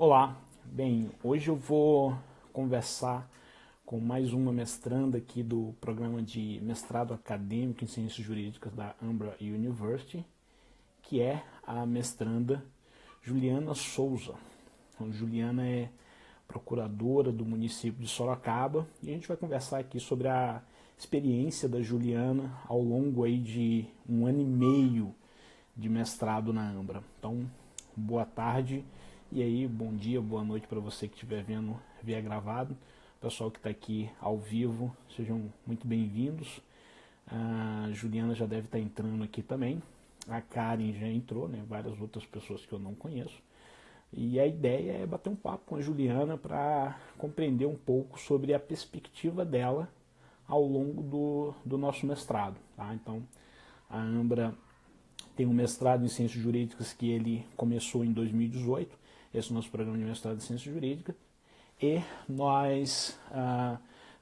Olá, bem, hoje eu vou conversar com mais uma mestranda aqui do programa de mestrado acadêmico em Ciências Jurídicas da Umbra University, que é a mestranda Juliana Souza. Então, Juliana é procuradora do município de Sorocaba e a gente vai conversar aqui sobre a experiência da Juliana ao longo aí de 1 ano e meio de mestrado na Umbra. Então, boa tarde. E aí, bom dia, boa noite para você que estiver vendo via gravado. Pessoal que está aqui ao vivo, sejam muito bem-vindos. A Juliana já deve estar entrando aqui também. A Karen já entrou, né? Várias outras pessoas que eu não conheço. E a ideia é bater um papo com a Juliana para compreender um pouco sobre a perspectiva dela ao longo do nosso mestrado. Tá? Então, a Ambra tem um mestrado em Ciências Jurídicas que ele começou em 2018. Esse é o nosso programa de mestrado em Ciências Jurídicas. E nós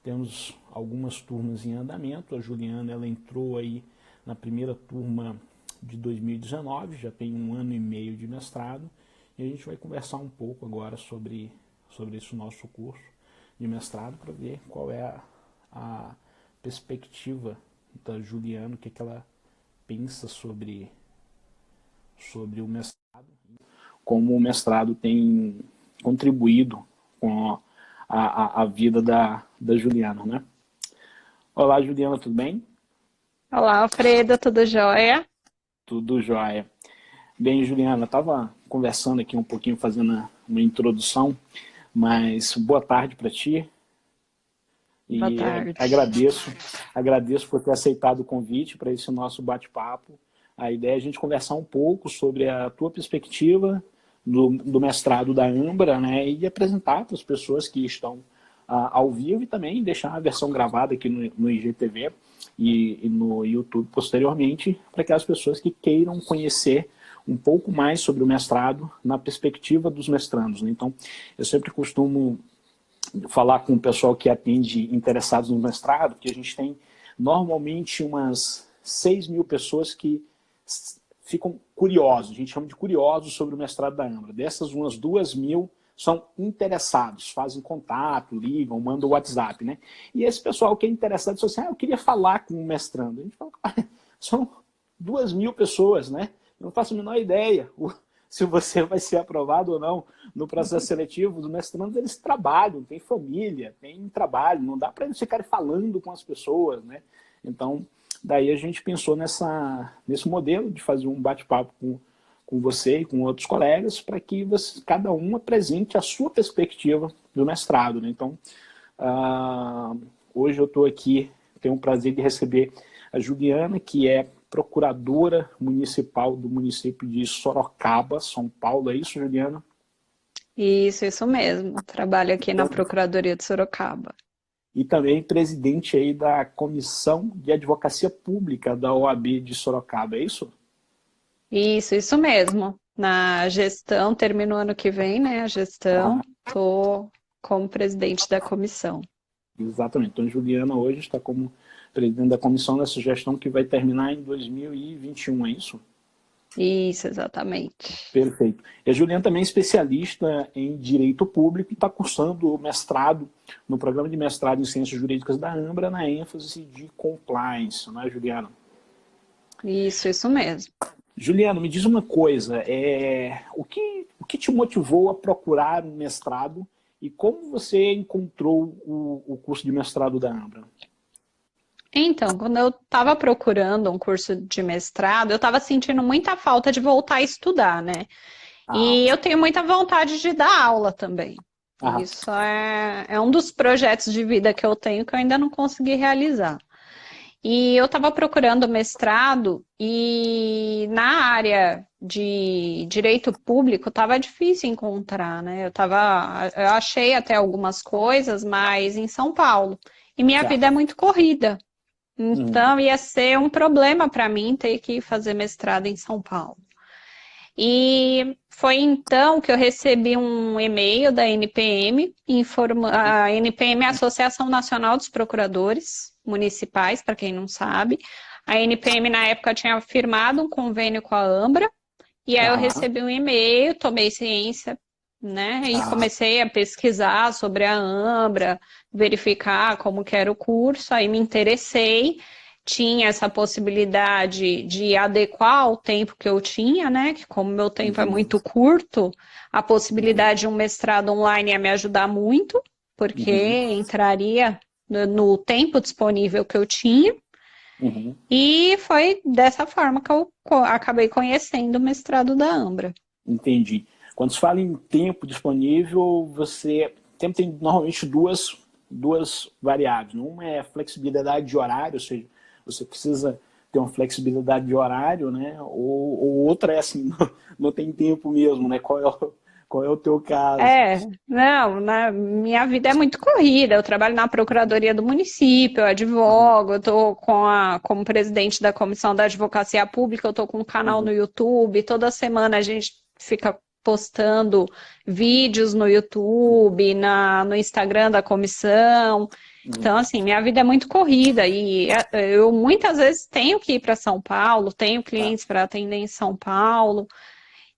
temos algumas turmas em andamento. A Juliana ela entrou aí na primeira turma de 2019, já tem 1 ano e meio de mestrado. E a gente vai conversar um pouco agora sobre esse nosso curso de mestrado para ver qual é a perspectiva da Juliana, o que ela pensa sobre o mestrado, como o mestrado tem contribuído com a vida da Juliana, né? Olá, Juliana, tudo bem? Olá, Alfredo, tudo jóia? Tudo jóia. Bem, Juliana, estava conversando aqui um pouquinho, fazendo uma introdução, mas boa tarde para ti. Boa E tarde. agradeço por ter aceitado o convite para esse nosso bate-papo. A ideia é a gente conversar um pouco sobre a tua perspectiva do mestrado da Ambra, né, e apresentar para as pessoas que estão ao vivo e também deixar a versão gravada aqui no IGTV e no YouTube posteriormente, para aquelas pessoas que queiram conhecer um pouco mais sobre o mestrado na perspectiva dos mestrandos, né? Então, eu sempre costumo falar com o pessoal que atende interessados no mestrado, que a gente tem normalmente umas 6.000 pessoas que ficam curiosos, a gente chama de curiosos sobre o mestrado da Ambra. Dessas, umas 2.000 são interessados, fazem contato, ligam, mandam o WhatsApp, né? E esse pessoal que é interessado diz assim, eu queria falar com o mestrando. A gente fala, são 2.000 pessoas, né? Eu não faço a menor ideia se você vai ser aprovado ou não no processo seletivo. Os mestrandos, eles trabalham, têm família, têm trabalho, não dá para eles ficarem falando com as pessoas, né? Então, daí a gente pensou nesse modelo de fazer um bate-papo com você e com outros colegas para que cada um apresente a sua perspectiva do mestrado, né? Então, hoje eu estou aqui, tenho o prazer de receber a Juliana, que é procuradora municipal do município de Sorocaba, São Paulo. É isso, Juliana? Isso mesmo. Trabalho aqui na Procuradoria de Sorocaba. E também presidente aí da Comissão de Advocacia Pública da OAB de Sorocaba, é isso? Isso mesmo. Na gestão, termino ano que vem, né? A Ah, gestão, estou como presidente da comissão. exatamente. Então, Juliana hoje está como presidente da comissão dessa gestão que vai terminar em 2021, é isso? Isso, exatamente. Perfeito. E a Juliana também é especialista em Direito Público e está cursando o mestrado no programa de mestrado em Ciências Jurídicas da Ambra, na ênfase de compliance, não é, Juliana? Isso mesmo. Juliana, me diz uma coisa, o que te motivou a procurar um mestrado e como você encontrou o curso de mestrado da Ambra? Então, quando eu estava procurando um curso de mestrado, eu estava sentindo muita falta de voltar a estudar, né? Ah, E eu tenho muita vontade de dar aula também. ah, Isso é um dos projetos de vida que eu tenho que eu ainda não consegui realizar. E eu estava procurando mestrado e na área de direito público estava difícil encontrar, né? Eu achei até algumas coisas, mas em São Paulo. E minha vida é certo. muito corrida. Uhum. Então ia ser um problema para mim ter que fazer mestrado em São Paulo. E foi então que eu recebi um e-mail da NPM, a NPM é a Associação Nacional dos Procuradores Municipais, para quem não sabe. A NPM, na época, tinha firmado um convênio com a Ambra, e aí eu Aham. recebi um e-mail, tomei ciência né? E Ah, comecei a pesquisar sobre a Ambra, verificar como que era o curso, aí me interessei, tinha essa possibilidade de adequar ao tempo que eu tinha, né? Que como meu tempo é uhum, muito curto, a uhum, possibilidade de um mestrado online ia me ajudar muito, porque uhum, entraria no tempo disponível que eu tinha. uhum. E foi dessa forma que eu acabei conhecendo o mestrado da Ambra. Entendi. Quando se fala em tempo disponível, você tempo tem normalmente duas variáveis. Uma é a flexibilidade de horário, ou seja, você precisa ter uma flexibilidade de horário, né? Ou outra é assim, não tem tempo mesmo, né? Qual é o teu caso? Não, minha vida é muito corrida. Eu trabalho na Procuradoria do município, eu Uhum, advogo, eu estou como presidente da Comissão da Advocacia Pública, eu estou com um canal uhum, no YouTube. Toda semana a gente fica postando vídeos no YouTube, no Instagram da comissão. Então, uhum. assim, minha vida é muito corrida e eu muitas vezes tenho que ir para São Paulo, tenho Tá, clientes para atender em São Paulo.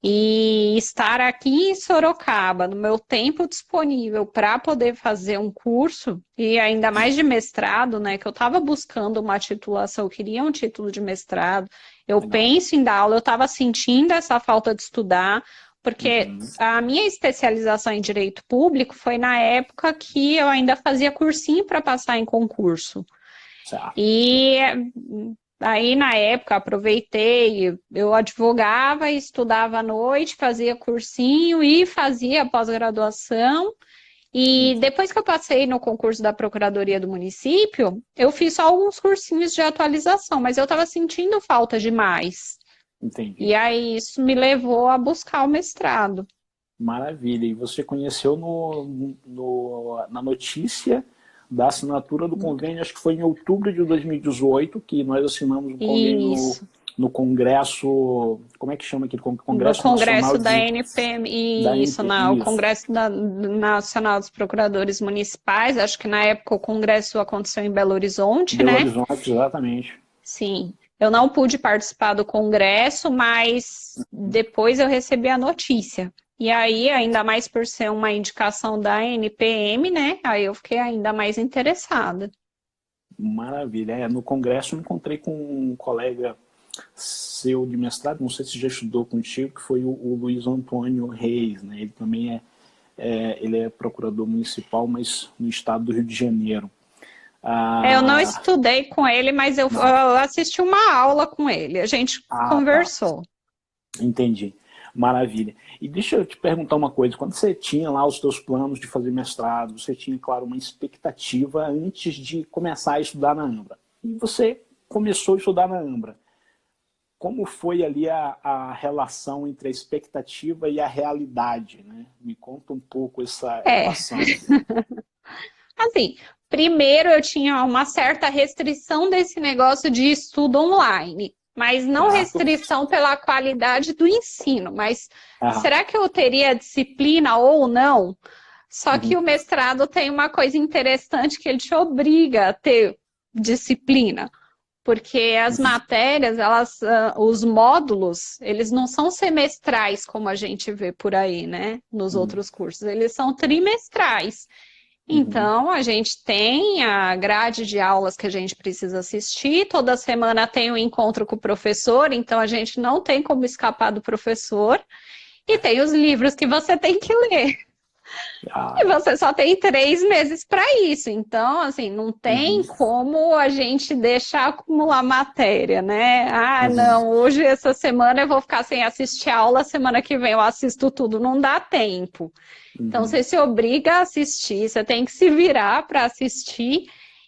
E estar aqui em Sorocaba, no meu tempo disponível para poder fazer um curso, e ainda mais de mestrado, né? Que eu estava buscando uma titulação, eu queria um título de mestrado. Eu legal. penso em dar aula, eu estava sentindo essa falta de estudar, porque Uhum, a minha especialização em direito público foi na época que eu ainda fazia cursinho para passar em concurso. certo. E aí, na época, aproveitei, eu advogava, estudava à noite, fazia cursinho e fazia pós-graduação. E depois que eu passei no concurso da Procuradoria do município, eu fiz só alguns cursinhos de atualização, mas eu estava sentindo falta demais. Entendi. E aí, isso me levou a buscar o mestrado. Maravilha. E você conheceu na notícia da assinatura do convênio, acho que foi em outubro de 2018, que nós assinamos um convênio Isso. no Congresso, como é que chama aquele No Congresso Nacional Congresso da da NPM, isso, NP, o isso, Congresso Nacional dos Procuradores Municipais, acho que na época o congresso aconteceu em Belo Horizonte, Belo né? Horizonte, exatamente. Sim. Eu não pude participar do congresso, mas depois eu recebi a notícia. E aí, ainda mais por ser uma indicação da NPM, né? Aí eu fiquei ainda mais interessada. Maravilha. No Congresso eu me encontrei com um colega seu de mestrado, não sei se já estudou contigo, que foi o Luiz Antônio Reis, né? Ele também ele é procurador municipal, mas no estado do Rio de Janeiro. Eu não Ah, estudei com ele, mas não. eu assisti uma aula com ele. A gente Ah, tá. conversou. Entendi. Maravilha. E deixa eu te perguntar uma coisa. Quando você tinha lá os seus planos de fazer mestrado, você tinha, claro, uma expectativa antes de começar a estudar na Ambra. E você começou a estudar na Ambra. Como foi ali a relação entre a expectativa e a realidade, né? Me conta um pouco essa É, equação. assim, primeiro eu tinha uma certa restrição desse negócio de estudo online, mas não Certo? restrição pela qualidade do ensino, mas Ah, será que eu teria disciplina ou não? Só que uhum, o mestrado tem uma coisa interessante que ele te obriga a ter disciplina, porque as uhum, matérias, os módulos, eles não são semestrais como a gente vê por aí, né, nos uhum, outros cursos, eles são trimestrais. uhum, Então, a gente tem a grade de aulas que a gente precisa assistir, toda semana tem um encontro com o professor, então a gente não tem como escapar do professor, e tem os livros que você tem que ler. E ah, você só tem 3 meses para isso, então, assim, não tem uhum, como a gente deixar acumular matéria, né? Ah, uhum, não, hoje, essa semana eu vou ficar sem assistir aula, semana que vem eu assisto tudo, não dá tempo. Então, uhum, você se obriga a assistir, você tem que se virar para assistir.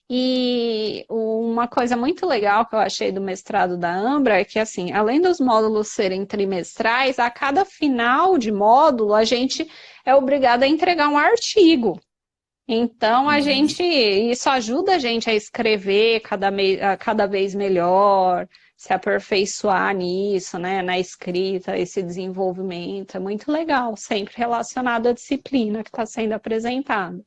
E uma coisa muito legal que eu achei do mestrado da Ambra é que, assim, além dos módulos serem trimestrais, a cada final de módulo a gente é obrigado a entregar um artigo. Então, uhum. isso ajuda a gente a escrever cada vez melhor, se aperfeiçoar nisso, né, na escrita, esse desenvolvimento. É muito legal, sempre relacionado à disciplina que está sendo apresentada.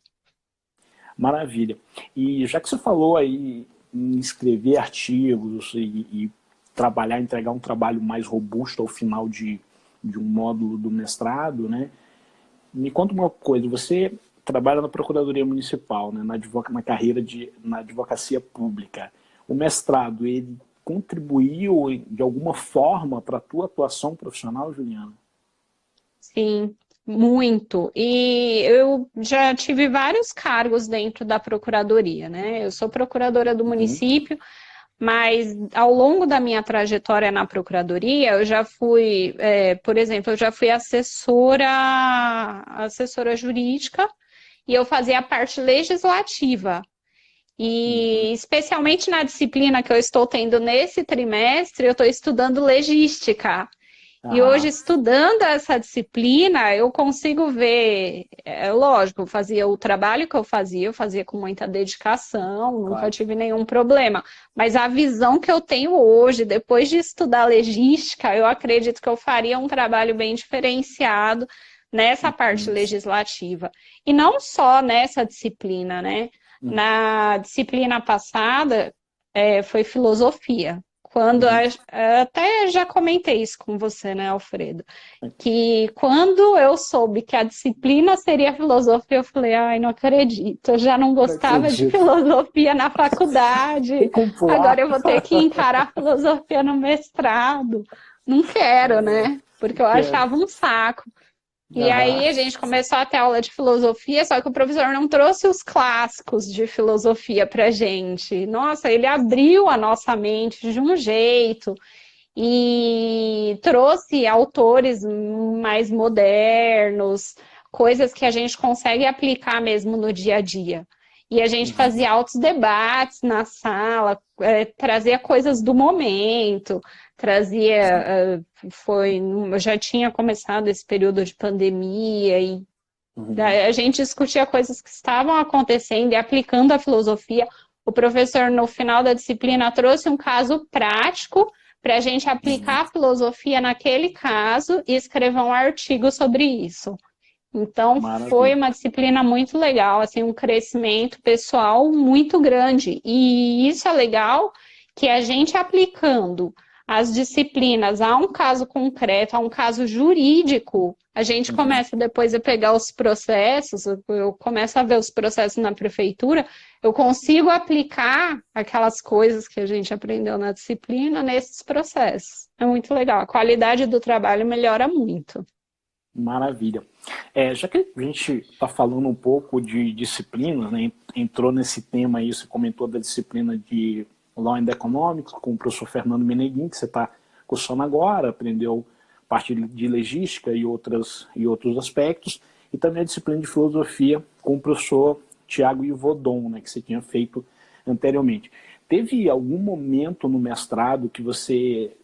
Maravilha. E já que você falou aí em escrever artigos e trabalhar, entregar um trabalho mais robusto ao final de um módulo do mestrado, né? Me conta uma coisa, você trabalha na Procuradoria Municipal, né, na carreira na advocacia pública. O mestrado, ele contribuiu de alguma forma para a tua atuação profissional, Juliana? Sim, muito. E eu já tive vários cargos dentro da Procuradoria, né? Eu sou procuradora do Uhum. município, mas ao longo da minha trajetória na Procuradoria, eu já fui, por exemplo, eu já fui assessora jurídica e eu fazia a parte legislativa. Uhum. E especialmente na disciplina que eu estou tendo nesse trimestre, eu estou estudando legística. E hoje, Ah, estudando essa disciplina, eu consigo ver, lógico, eu fazia o trabalho que eu fazia com muita dedicação, nunca claro. tive nenhum problema. Mas a visão que eu tenho hoje, depois de estudar legística, eu acredito que eu faria um trabalho bem diferenciado nessa parte Uhum. legislativa. E não só nessa disciplina, né? Uhum. Na disciplina passada, foi filosofia. Uhum. Até já comentei isso com você, né, Alfredo? Que quando eu soube que a disciplina seria filosofia, eu falei, ai, não acredito, eu já não Não gostava de acredito. filosofia na faculdade, Tem como agora pular? eu vou ter que encarar filosofia no mestrado. Não quero, né? Porque eu Quero. achava um saco. E Aham. aí a gente começou a ter aula de filosofia, só que o professor não trouxe os clássicos de filosofia pra gente. Nossa, ele abriu a nossa mente de um jeito e trouxe autores mais modernos, coisas que a gente consegue aplicar mesmo no dia a dia. E a gente Uhum. fazia altos debates na sala, trazia coisas do momento, trazia, eu já tinha começado esse período de pandemia e Uhum. a gente discutia coisas que estavam acontecendo e aplicando a filosofia. O professor, no final da disciplina, trouxe um caso prático para a gente Uhum. aplicar a filosofia naquele caso e escrever um artigo sobre isso. Então, foi Maravilha. uma disciplina muito legal, assim, um crescimento pessoal muito grande. E isso é legal que a gente aplicando as disciplinas a um caso concreto, a um caso jurídico, a gente Uhum. começa depois a pegar os processos, eu começo a ver os processos na prefeitura, eu consigo aplicar aquelas coisas que a gente aprendeu na disciplina nesses processos. É muito legal, a qualidade do trabalho melhora muito. Maravilha. Já que a gente está falando um pouco de disciplina, né, entrou nesse tema aí, você comentou da disciplina de Law and Economics com o professor Fernando Meneguin, que você está cursando agora, aprendeu parte de legística e outros aspectos, e também a disciplina de filosofia com o professor Tiago Ivodon, né, que você tinha feito anteriormente. Teve algum momento no mestrado que você,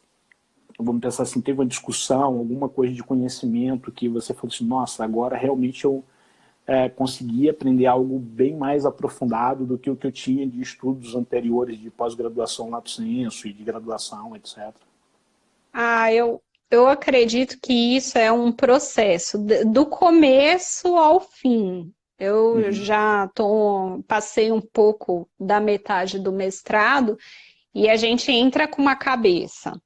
vamos pensar assim, teve uma discussão, alguma coisa de conhecimento que você falou assim, nossa, agora realmente eu consegui aprender algo bem mais aprofundado do que o que eu tinha de estudos anteriores de pós-graduação lato sensu e de graduação, etc. Eu acredito que isso é um processo, do começo ao fim. Eu Uhum. já passei um pouco da metade do mestrado e a gente entra com uma cabeça.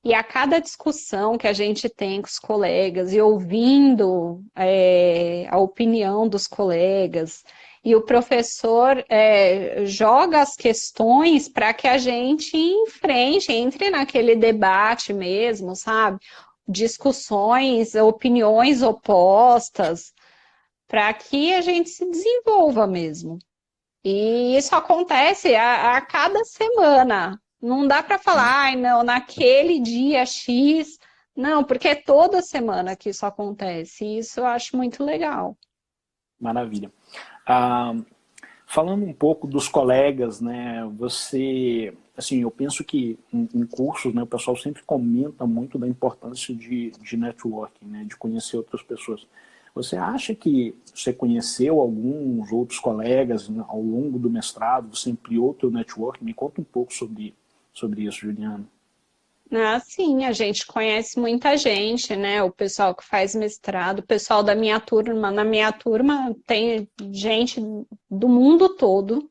E a cada discussão que a gente tem com os colegas e ouvindo a opinião dos colegas, e o professor joga as questões para que a gente enfrente, entre naquele debate mesmo, sabe? Discussões, opiniões opostas, para que a gente se desenvolva mesmo. E isso acontece a cada semana. Não dá para falar, ai, não, naquele dia X. Não, porque é toda semana que isso acontece. E isso eu acho muito legal. Maravilha. Ah, falando um pouco dos colegas, né, você, assim, eu penso que em cursos, né, o pessoal sempre comenta muito da importância de networking, né, de conhecer outras pessoas. Você acha que você conheceu alguns outros colegas ao longo do mestrado, você ampliou o teu networking? Me conta um pouco sobre isso, Juliana. Sim, a gente conhece muita gente, né? O pessoal que faz mestrado, o pessoal da minha turma. Na minha turma tem gente do mundo todo.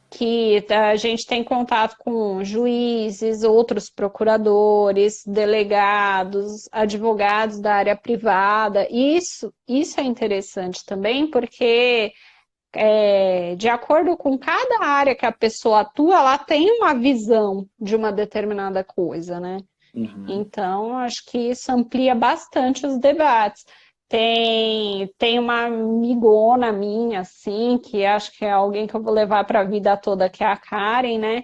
que a gente tem contato com juízes, outros procuradores, delegados, advogados da área privada. Isso é interessante também, porque de acordo com cada área que a pessoa atua, ela tem uma visão de uma determinada coisa, né? Então, acho que isso amplia bastante os debates. Tem uma amigona minha, assim, que acho que é alguém que eu vou levar para a vida toda, que é a Karen, né?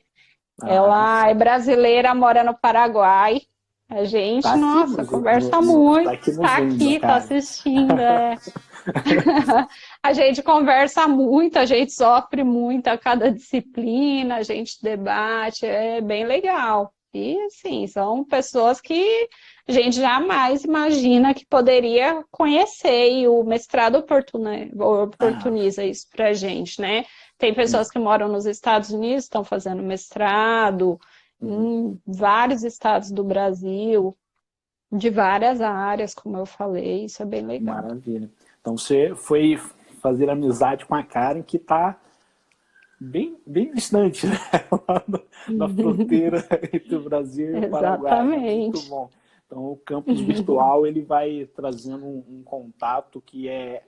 Ela é brasileira, mora no Paraguai. A gente, Tá aqui nossa, conversa muito. tá aqui, Tá assistindo. A gente conversa muito, a gente sofre muito a cada disciplina, a gente debate, é bem legal. E, assim, são pessoas que a gente jamais imagina que poderia conhecer, e o mestrado oportuniza isso pra gente, né? Tem pessoas que moram nos Estados Unidos, estão fazendo mestrado, em vários estados do Brasil, de várias áreas, como eu falei, isso é bem legal. Maravilha. Então você foi fazer amizade com a Karen, que está bem distante, né? Lá na fronteira entre o Brasil e o Paraguai. Exatamente. Muito bom. Então o campus virtual ele vai trazendo um contato que é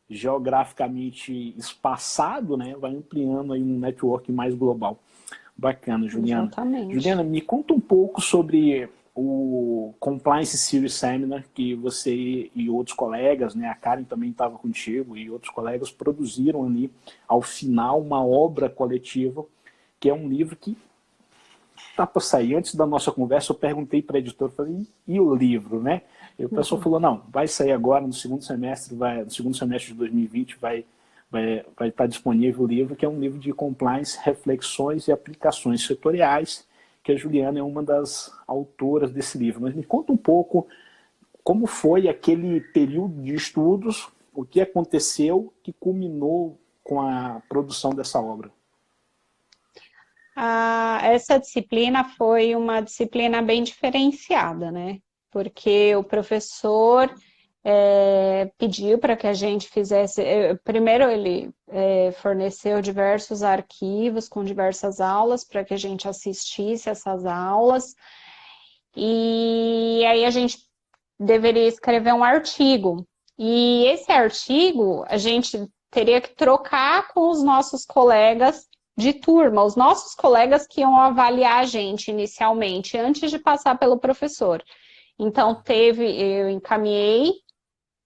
geograficamente espaçado, né? Vai ampliando aí um network mais global. Bacana, Juliana. Exatamente. Juliana, me conta um pouco sobre o Compliance Series Seminar que você e outros colegas, né, a Karen também estava contigo, e outros colegas produziram ali, ao final, uma obra coletiva, que é um livro que está para sair. Antes da nossa conversa, eu perguntei para a editora, falei, e o livro, né? E o pessoal falou, não, vai sair agora, no segundo semestre de 2020, vai estar disponível o livro, que é um livro de compliance, reflexões e aplicações setoriais, que a Juliana é uma das autoras desse livro. Mas me conta um pouco como foi aquele período de estudos, o que aconteceu que culminou com a produção dessa obra. Essa disciplina foi uma disciplina bem diferenciada, né? Porque o professor pediu para que a gente fizesse... Primeiro, ele forneceu diversos arquivos com diversas aulas para que a gente assistisse essas aulas. E aí a gente deveria escrever um artigo. E esse artigo a gente teria que trocar com os nossos colegas de turma, os nossos colegas que iam avaliar a gente inicialmente, antes de passar pelo professor. Então, eu encaminhei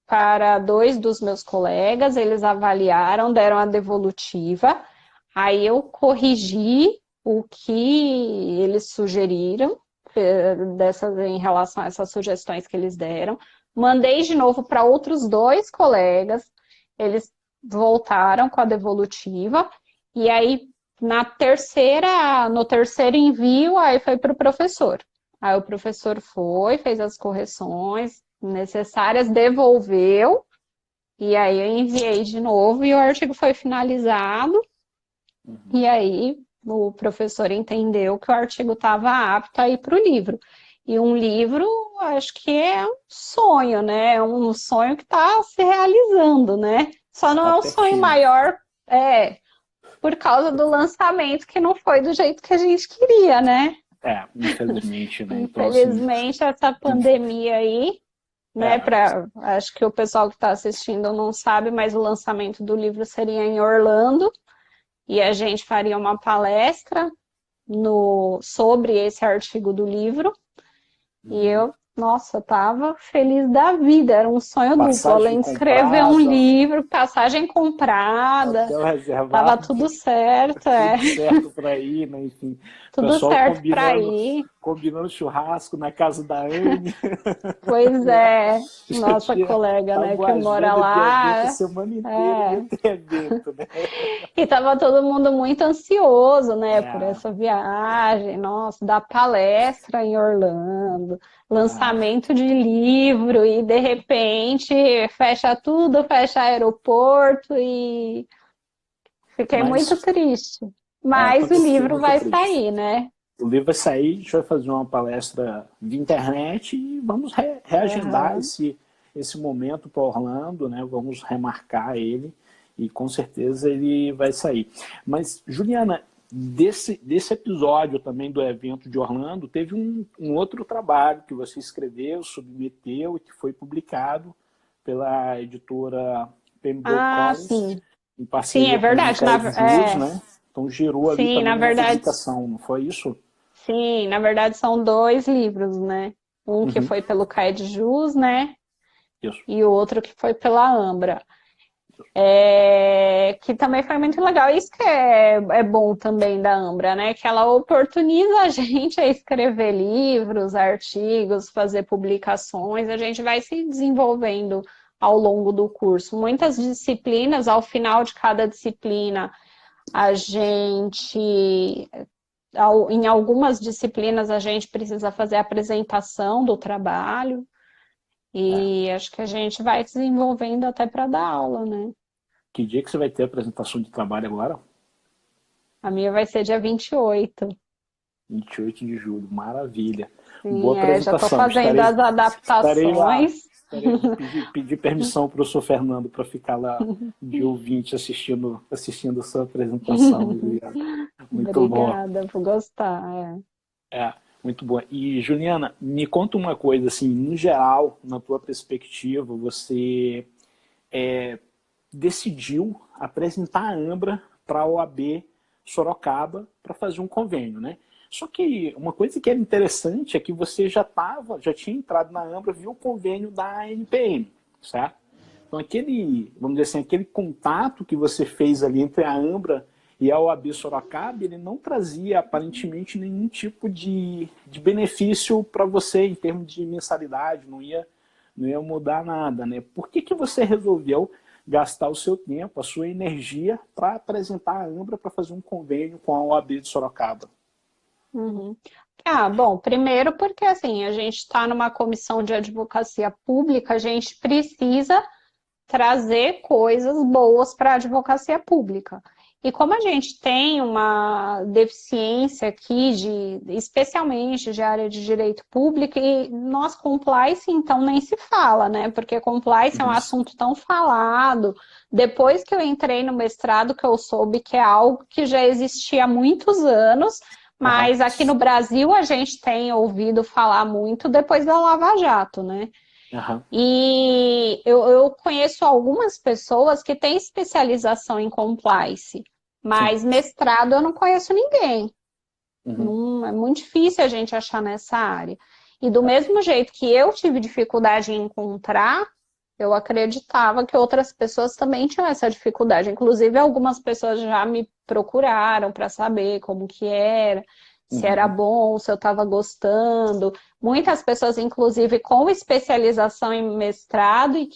para 2 dos meus colegas, eles avaliaram, deram a devolutiva, aí eu corrigi o que eles sugeriram, em relação a essas sugestões que eles deram, mandei de novo para outros 2 colegas, eles voltaram com a devolutiva, e aí no terceiro envio, aí foi para o professor. Aí o professor fez as correções necessárias, devolveu, e aí eu enviei de novo e o artigo foi finalizado, e aí o professor entendeu que o artigo estava apto a ir para o livro. E um livro, acho que é um sonho, né? É um sonho que está se realizando, né? Só não é um sonho maior, por causa do lançamento, que não foi do jeito que a gente queria, né? Infelizmente, né? Infelizmente, então, assim, essa pandemia aí, né? Acho que o pessoal que está assistindo não sabe, mas o lançamento do livro seria em Orlando, e a gente faria uma palestra sobre esse artigo do livro, e eu, nossa, tava feliz da vida, era um sonho duplo, além de escrever um livro, passagem comprada, tava tudo certo, Tudo certo para ir, né? Enfim, tudo certo para ir. Combinando churrasco na casa da Anne. Pois é, nossa colega, né, que mora lá. A semana inteira tem evento, né? E tava todo mundo muito ansioso, né, por essa viagem, nossa, da palestra em Orlando, lançamento de livro, e de repente fecha tudo, fecha aeroporto, e fiquei muito triste. Mas o livro vai sair, né? O livro vai sair, a gente vai fazer uma palestra via internet e vamos reagendar esse momento para Orlando, né? Vamos remarcar ele e com certeza ele vai sair. Mas, Juliana, desse episódio também do evento de Orlando, teve um outro trabalho que você escreveu, submeteu e que foi publicado pela editora Pembroke Collins, Sim. em Sim, é parceria com o verdade. Michael Jus, né? Então gerou ali Sim, na também uma verdade, publicação, não foi isso? sim, na verdade são dois livros, né? Um que Uhum. foi pelo Caed Jus, né? Isso. E o outro que foi pela Ambra. Que também foi muito legal. Isso que é bom também da Ambra, né? Que ela oportuniza a gente a escrever livros, artigos, fazer publicações. A gente vai se desenvolvendo ao longo do curso. Muitas disciplinas, ao final de cada disciplina, a gente em algumas disciplinas a gente precisa fazer a apresentação do trabalho É. e acho que a gente vai desenvolvendo até para dar aula, né? Que dia que você vai ter a apresentação de trabalho agora? A minha vai ser dia 28. 28 de julho, maravilha. Boa Sim, já estou apresentação. fazendo as Estarei lá. adaptações. Pedir permissão para o professor Fernando para ficar lá de ouvinte assistindo a sua apresentação. Muito bom. Obrigada por gostar. É, muito bom. E, Juliana, me conta uma coisa, assim, no geral, na tua perspectiva, você decidiu apresentar a Ambra para a OAB Sorocaba para fazer um convênio, né? Só que uma coisa que era interessante é que você já tinha entrado na Ambra, viu o convênio da ANPM, certo? Então vamos dizer assim, aquele contato que você fez ali entre a Ambra e a OAB Sorocaba, ele não trazia aparentemente nenhum tipo de benefício para você em termos de mensalidade, não ia mudar nada, né? Por que você resolveu gastar o seu tempo, a sua energia para apresentar a Ambra para fazer um convênio com a OAB de Sorocaba? Uhum. Bom, primeiro porque assim, a gente está numa comissão de advocacia pública, a gente precisa trazer coisas boas para a advocacia pública. E como a gente tem uma deficiência aqui, especialmente de área de direito público, e nós compliance, então, nem se fala, né? Porque compliance é um assunto tão falado. Depois que eu entrei no mestrado, que eu soube que é algo que já existia há muitos anos, mas aqui no Brasil a gente tem ouvido falar muito depois da Lava Jato, né? E eu conheço algumas pessoas que têm especialização em compliance, mas mestrado eu não conheço ninguém. É muito difícil a gente achar nessa área. E do mesmo jeito que eu tive dificuldade em encontrar, eu acreditava que outras pessoas também tinham essa dificuldade. Inclusive, algumas pessoas já me procuraram para saber como que era, se era bom, se eu estava gostando. Muitas pessoas, inclusive, com especialização em mestrado e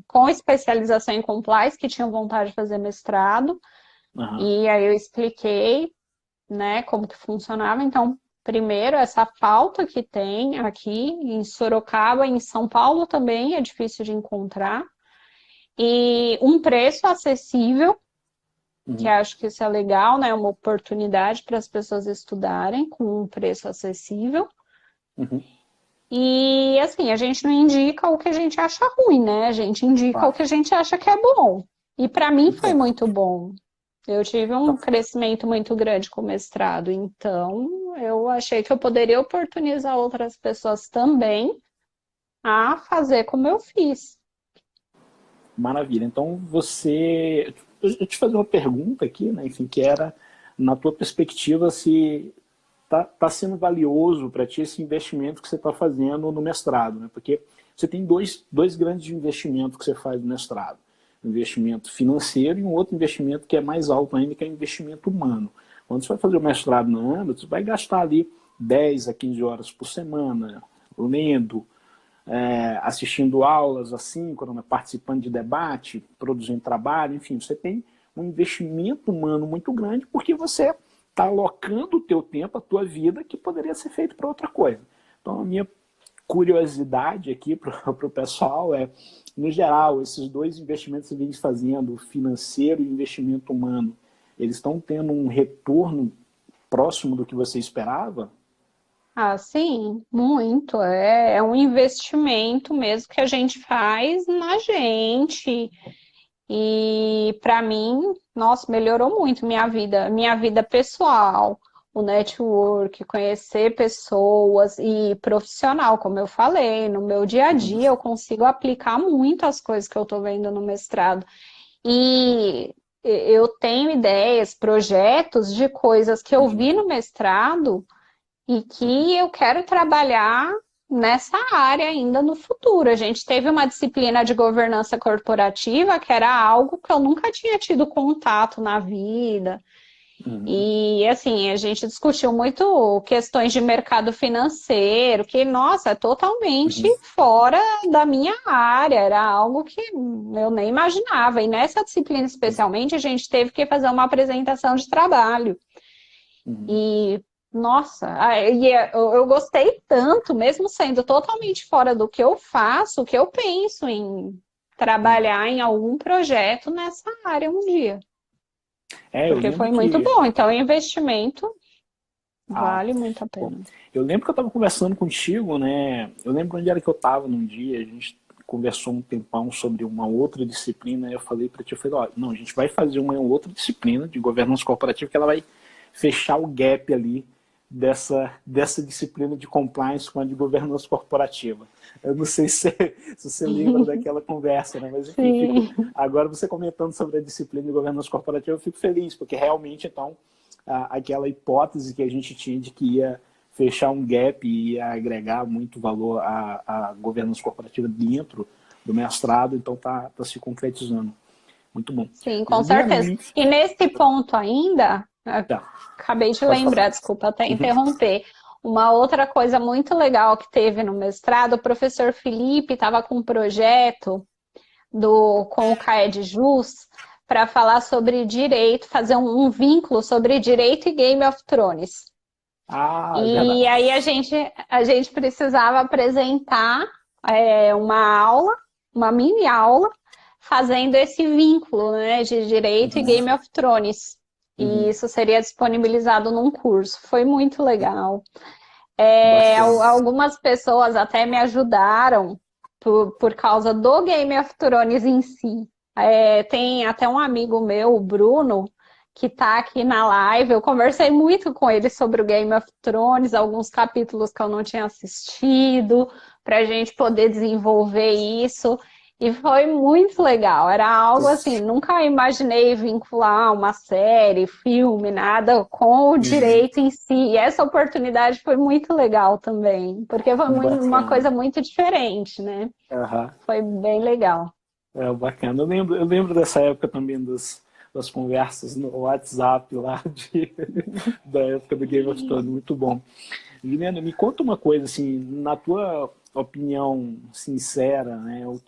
com especialização em compliance, que tinham vontade de fazer mestrado. E aí eu expliquei, né, como que funcionava. Então, primeiro, essa falta que tem aqui em Sorocaba, em São Paulo também é difícil de encontrar. E um preço acessível, que acho que isso é legal, né? Uma oportunidade para as pessoas estudarem com um preço acessível. E, assim, a gente não indica o que a gente acha ruim, né? A gente indica o que a gente acha que é bom. E para mim foi muito bom. Eu tive um crescimento muito grande com o mestrado, então eu achei que eu poderia oportunizar outras pessoas também a fazer como eu fiz. Maravilha. Então eu te fazer uma pergunta aqui, né? Enfim, que era, na tua perspectiva, se tá sendo valioso para ti esse investimento que você está fazendo no mestrado, né? Porque você tem dois grandes investimentos que você faz no mestrado. Um investimento financeiro e um outro investimento que é mais alto ainda, que é o investimento humano. Quando você vai fazer o mestrado na Ambra, você vai gastar ali 10 a 15 horas por semana, lendo, assistindo aulas assíncronas, participando de debate, produzindo trabalho, enfim, você tem um investimento humano muito grande porque você está alocando o teu tempo, a tua vida, que poderia ser feito para outra coisa. Então, a minha curiosidade aqui para o pessoal no geral, esses dois investimentos que você vem fazendo, o financeiro e o investimento humano, eles estão tendo um retorno próximo do que você esperava? Sim, muito. É um investimento mesmo que a gente faz na gente. E para mim, nossa, melhorou muito minha vida pessoal, o network, conhecer pessoas e profissional, como eu falei, no meu dia a Uhum. dia eu consigo aplicar muito as coisas que eu estou vendo no mestrado. E eu tenho ideias, projetos de coisas que eu Uhum. vi no mestrado e que eu quero trabalhar nessa área ainda no futuro. A gente teve uma disciplina de governança corporativa que era algo que eu nunca tinha tido contato na vida. Uhum. E assim, a gente discutiu muito questões de mercado financeiro, que, nossa, é totalmente Uhum. fora da minha área, era algo que eu nem imaginava. E nessa disciplina, especialmente, a gente teve que fazer uma apresentação de trabalho. Uhum. E, nossa, eu gostei tanto, mesmo sendo totalmente fora do que eu faço, que eu penso em Uhum. trabalhar em algum projeto nessa área um dia, Eu porque lembro foi muito que. bom. Então, o investimento Ah, vale muito a pô, pena. eu lembro que eu estava conversando contigo, né? Eu lembro onde era que eu estava num dia, a gente conversou um tempão sobre uma outra disciplina, e eu falei para ti, eu falei, ó, não, a gente vai fazer uma outra disciplina de governança corporativa que ela vai fechar o gap ali dessa disciplina de compliance com a de governança corporativa. Eu não sei se você lembra daquela conversa, né? Mas enfim, Sim, agora você comentando sobre a disciplina de governança corporativa, eu fico feliz, porque realmente, então, aquela hipótese que a gente tinha de que ia fechar um gap e ia agregar muito valor à governança corporativa dentro do mestrado, então está se concretizando. Muito bom. sim, com Juliana, certeza. E nesse ponto ainda, tá, acabei de pode falar. lembrar, desculpa até interromper. Uma outra coisa muito legal que teve no mestrado, o professor Felipe estava com um projeto com o CAED Jus para falar sobre direito, fazer um vínculo sobre direito e Game of Thrones. Verdade. E aí a gente precisava apresentar uma aula, uma mini aula, fazendo esse vínculo, né, de direito e Uhum. Game of Thrones. E Uhum. isso seria disponibilizado num curso. Foi muito legal. Bacana. Algumas pessoas até me ajudaram por causa do Game of Thrones em si. Tem até um amigo meu, o Bruno, que está aqui na live. Eu conversei muito com ele sobre o Game of Thrones, alguns capítulos que eu não tinha assistido, para a gente poder desenvolver isso. E foi muito legal. Era algo assim, nunca imaginei vincular uma série, filme, nada com o Uhum. direito em si. E essa oportunidade foi muito legal também, porque foi uma Bacana. coisa muito diferente, né? Uhum. Foi bem legal. Bacana. Eu lembro dessa época também das conversas no WhatsApp lá da época do Game of Thrones. Muito bom. Juliana, me conta uma coisa, assim, na tua opinião sincera, né, o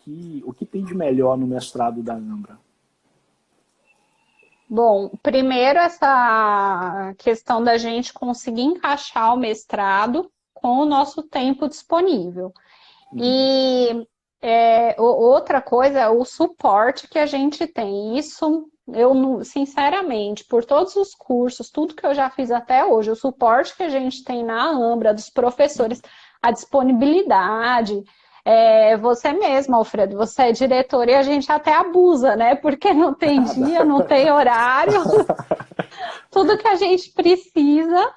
que tem de melhor no mestrado da Ambra? Bom, primeiro essa questão da gente conseguir encaixar o mestrado com o nosso tempo disponível. Uhum. E outra coisa é o suporte que a gente tem. Isso, sinceramente, por todos os cursos, tudo que eu já fiz até hoje, o suporte que a gente tem na Ambra, dos professores, a disponibilidade. Você mesmo, Alfredo, você é diretor e a gente até abusa, né? Porque não tem dia, não tem horário, tudo que a gente precisa.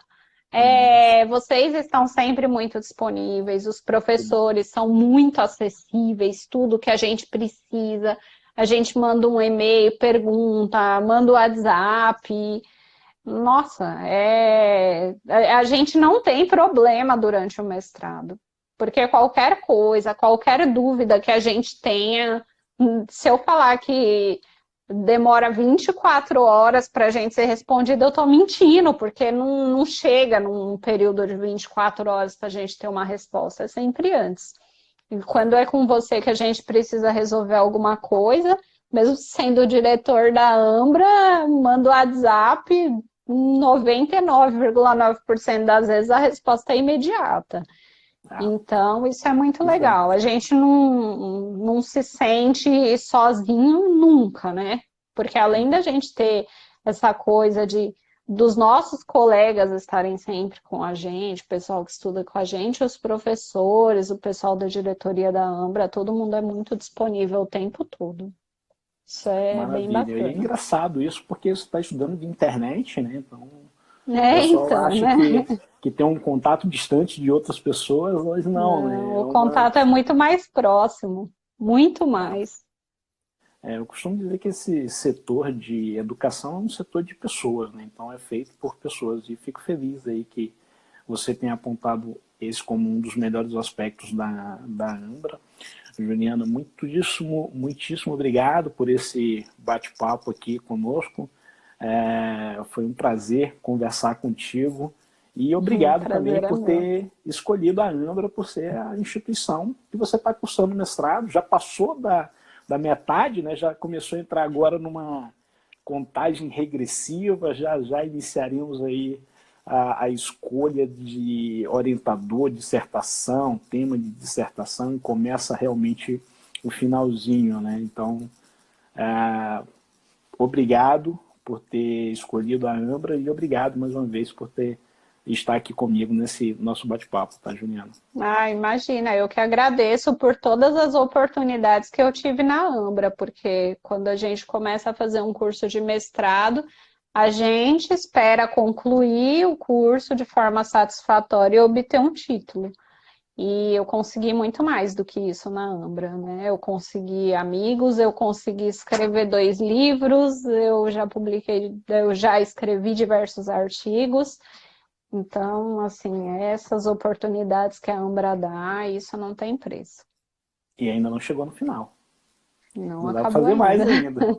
Uhum. Vocês estão sempre muito disponíveis, os Que bom. professores são muito acessíveis, tudo que a gente precisa, a gente manda um e-mail, pergunta, manda o WhatsApp. Nossa, a gente não tem problema durante o mestrado, porque qualquer coisa, qualquer dúvida que a gente tenha, se eu falar que demora 24 horas para a gente ser respondida, eu estou mentindo, porque não chega num período de 24 horas para a gente ter uma resposta, é sempre antes. E quando é com você que a gente precisa resolver alguma coisa, mesmo sendo o diretor da Ambra, manda o WhatsApp, 99,9% das vezes a resposta é imediata. Ah, Então, isso é muito que bom. legal. A gente não se sente sozinho nunca, né? Porque além da gente ter essa coisa dos nossos colegas estarem sempre com a gente, o pessoal que estuda com a gente, os professores, o pessoal da diretoria da Ambra, todo mundo é muito disponível o tempo todo. Isso é bem Maravilha. E é bacana. engraçado isso, porque você está estudando de internet, né? Então, o pessoal Então, acha né? que tem um contato distante de outras pessoas, mas não, né? Não, o contato é muito mais próximo, muito mais. Eu costumo dizer que esse setor de educação é um setor de pessoas, né? Então é feito por pessoas. E fico feliz aí que você tenha apontado esse como um dos melhores aspectos da Ambra. Juliana, muitíssimo obrigado por esse bate-papo aqui conosco. Foi um prazer conversar contigo e O obrigado também prazer é por meu. ter escolhido a Ambra por ser a instituição que você está cursando mestrado. Já passou da metade, né? Já começou a entrar agora numa contagem regressiva, já iniciaríamos aí a escolha de orientador, dissertação, tema de dissertação, e começa realmente o finalzinho, né? Então, obrigado por ter escolhido a Ambra e obrigado mais uma vez por estar aqui comigo nesse nosso bate-papo, tá, Juliana? Ah, imagina, eu que agradeço por todas as oportunidades que eu tive na Ambra, porque quando a gente começa a fazer um curso de mestrado, a gente espera concluir o curso de forma satisfatória e obter um título. E eu consegui muito mais do que isso na Ambra, né? Eu consegui amigos, eu consegui escrever 2 livros, eu já escrevi diversos artigos. Então, assim, essas oportunidades que a Ambra dá, isso não tem preço. E ainda não chegou no final. Não Não dá para acabou fazer mais ainda. ainda.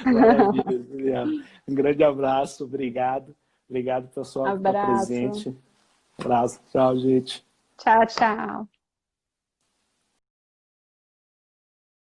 Maravilha, Juliana. Um grande abraço, obrigado. Obrigado, pessoal, que está Abraço. presente. Abraço, tchau, gente. Tchau, tchau.